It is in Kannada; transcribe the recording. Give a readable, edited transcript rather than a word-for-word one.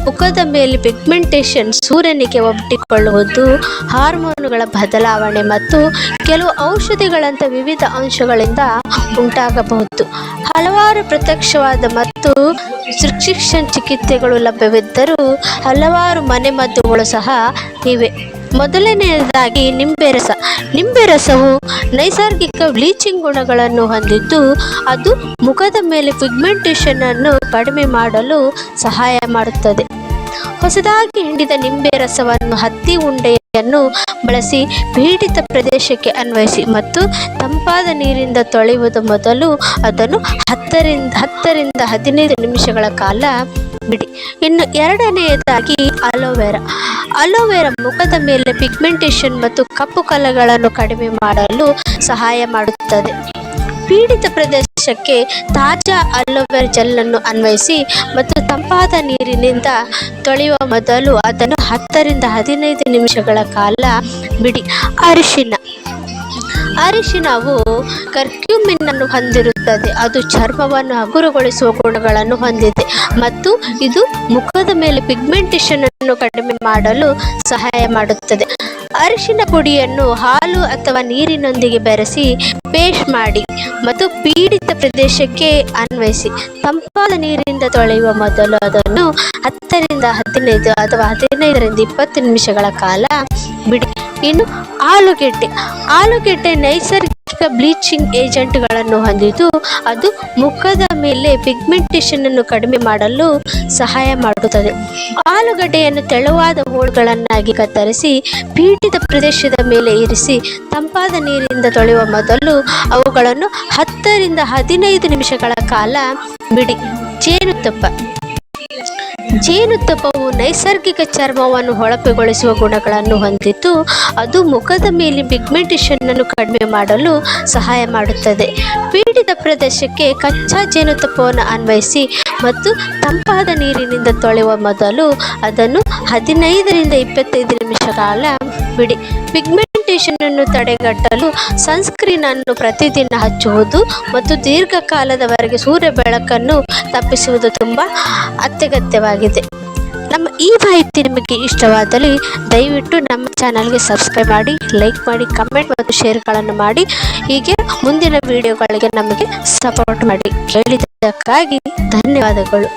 ಮುಖದ ಮೇಲೆ ಪಿಗ್ಮೆಂಟೇಷನ್ ಸೂರ್ಯನಿಗೆ ಒಡ್ಡಿಕೊಳ್ಳುವುದು, ಹಾರ್ಮೋನುಗಳ ಬದಲಾವಣೆ ಮತ್ತು ಕೆಲವು ಔಷಧಿಗಳಂಥ ವಿವಿಧ ಅಂಶಗಳಿಂದ ಉಂಟಾಗಬಹುದು. ಹಲವಾರು ಪ್ರತ್ಯಕ್ಷವಾದ ಮತ್ತು ಪ್ರಿಸ್ಕ್ರಿಪ್ಷನ್ ಚಿಕಿತ್ಸೆಗಳು ಲಭ್ಯವಿದ್ದರೂ ಹಲವಾರು ಮನೆಮದ್ದುಗಳು ಸಹ ಇವೆ. ಮೊದಲನೆಯದಾಗಿ ನಿಂಬೆ ರಸ. ನಿಂಬೆ ರಸವು ನೈಸರ್ಗಿಕ ಬ್ಲೀಚಿಂಗ್ ಗುಣಗಳನ್ನು ಹೊಂದಿದ್ದು, ಅದು ಮುಖದ ಮೇಲೆ ಪಿಗ್ಮೆಂಟೇಷನ್ ಅನ್ನು ಕಡಿಮೆ ಮಾಡಲು ಸಹಾಯ ಮಾಡುತ್ತದೆ. ಹೊಸದಾಗಿ ಹಿಂಡಿದ ನಿಂಬೆ ರಸವನ್ನು ಹತ್ತಿ ಉಂಡೆಯನ್ನು ಬಳಸಿ ಪೀಡಿತ ಪ್ರದೇಶಕ್ಕೆ ಅನ್ವಯಿಸಿ ಮತ್ತು ತಂಪಾದ ನೀರಿಂದ ತೊಳೆಯುವುದು ಮೊದಲು ಅದನ್ನು 10ರಿಂದ 15 ನಿಮಿಷಗಳ ಕಾಲ ಬಿಡಿ. ಇನ್ನು ಎರಡನೆಯದಾಗಿ ಅಲೋವೆರಾ. ಅಲೋವೆರಾ ಮುಖದ ಮೇಲೆ ಪಿಗ್ಮೆಂಟೇಷನ್ ಮತ್ತು ಕಪ್ಪು ಕಲೆಗಳನ್ನು ಕಡಿಮೆ ಮಾಡಲು ಸಹಾಯ ಮಾಡುತ್ತದೆ. ಪೀಡಿತ ಪ್ರದೇಶಕ್ಕೆ ತಾಜಾ ಅಲೋವೆರಾ ಜೆಲ್ ಅನ್ನು ಅನ್ವಯಿಸಿ ಮತ್ತು ತಂಪಾದ ನೀರಿನಿಂದ ತೊಳೆಯುವ ಮೊದಲು ಅದನ್ನು 10ರಿಂದ 15 ನಿಮಿಷಗಳ ಕಾಲ ಬಿಡಿ. ಅರಿಶಿನವು ಕರ್ಕ್ಯೂಮಿನ್ ಅನ್ನು ಹೊಂದಿರುತ್ತದೆ. ಅದು ಚರ್ಮವನ್ನು ಹಗುರಗೊಳಿಸುವ ಗುಣಗಳನ್ನು ಹೊಂದಿದೆ ಮತ್ತು ಇದು ಮುಖದ ಮೇಲೆ ಪಿಗ್ಮೆಂಟೇಷನ್ ಅನ್ನು ಕಡಿಮೆ ಮಾಡಲು ಸಹಾಯ ಮಾಡುತ್ತದೆ. ಅರಿಶಿನ ಪುಡಿಯನ್ನು ಹಾಲು ಅಥವಾ ನೀರಿನೊಂದಿಗೆ ಬೆರೆಸಿ ಪೇಸ್ಟ್ ಮಾಡಿ ಮತ್ತು ಪೀಡಿತ ಪ್ರದೇಶಕ್ಕೆ ಅನ್ವಯಿಸಿ ತಂಪಾದ ನೀರಿನಿಂದ ತೊಳೆಯುವ ಮೊದಲು ಅದನ್ನು 10ರಿಂದ 15 ಅಥವಾ 15ರಿಂದ 20 ನಿಮಿಷಗಳ ಕಾಲ ಬಿಡಿ. ಇನ್ನು ಆಲೂಗೆಡ್ಡೆ ನೈಸರ್ಗಿಕ ಬ್ಲೀಚಿಂಗ್ ಏಜೆಂಟ್ಗಳನ್ನು ಹೊಂದಿದ್ದು, ಅದು ಮುಖದ ಮೇಲೆ ಪಿಗ್ಮೆಂಟೇಷನ್ ಅನ್ನು ಕಡಿಮೆ ಮಾಡಲು ಸಹಾಯ ಮಾಡುತ್ತದೆ. ಆಲೂಗಡ್ಡೆಯನ್ನು ತೆಳುವಾದ ಹೋಳುಗಳನ್ನಾಗಿ ಕತ್ತರಿಸಿ ಪೀಡಿತ ಪ್ರದೇಶದ ಮೇಲೆ ಇರಿಸಿ ತಂಪಾದ ನೀರಿನಿಂದ ತೊಳೆಯುವ ಮೊದಲು ಅವುಗಳನ್ನು 10ರಿಂದ 15 ನಿಮಿಷಗಳ ಕಾಲ ಬಿಡಿ. ಜೇನುತುಪ್ಪವು ನೈಸರ್ಗಿಕ ಚರ್ಮವನ್ನು ಹೊಳಪುಗೊಳಿಸುವ ಗುಣಗಳನ್ನು ಹೊಂದಿದ್ದು, ಅದು ಮುಖದ ಮೇಲೆ ಪಿಗ್ಮೆಂಟೇಷನ್ ಅನ್ನು ಕಡಿಮೆ ಮಾಡಲು ಸಹಾಯ ಮಾಡುತ್ತದೆ. ಪೀಡಿತ ಪ್ರದೇಶಕ್ಕೆ ಕಚ್ಚಾ ಜೇನುತುಪ್ಪವನ್ನು ಅನ್ವಯಿಸಿ ಮತ್ತು ತಂಪಾದ ನೀರಿನಿಂದ ತೊಳೆಯುವ ಮೊದಲು ಅದನ್ನು 15ರಿಂದ 25 ನಿಮಿಷ ಕಾಲ ಬಿಡಿ. ಪಿಗ್ಮೆಂಟೇಷನ್ ಅನ್ನು ತಡೆಗಟ್ಟಲು ಸನ್ಸ್ಕ್ರೀನ್ ಅನ್ನು ಪ್ರತಿದಿನ ಹಚ್ಚುವುದು ಮತ್ತು ದೀರ್ಘಕಾಲದವರೆಗೆ ಸೂರ್ಯ ಬೆಳಕನ್ನು ತಪ್ಪಿಸುವುದು ತುಂಬ ಅತ್ಯಗತ್ಯವಾಗಿದೆ. ನಮ್ಮ ಈ ಮಾಹಿತಿ ನಿಮಗೆ ಇಷ್ಟವಾದಲ್ಲಿ ದಯವಿಟ್ಟು ನಮ್ಮ ಚಾನಲ್ಗೆ ಸಬ್ಸ್ಕ್ರೈಬ್ ಮಾಡಿ, ಲೈಕ್ ಮಾಡಿ, ಕಮೆಂಟ್ ಮತ್ತು ಶೇರ್ಗಳನ್ನು ಮಾಡಿ. ಹೀಗೆ ಮುಂದಿನ ವಿಡಿಯೋಗಳಿಗೆ ನಮಗೆ ಸಪೋರ್ಟ್ ಮಾಡಿ. ಕೇಳಿದ್ದಕ್ಕಾಗಿ ಧನ್ಯವಾದಗಳು.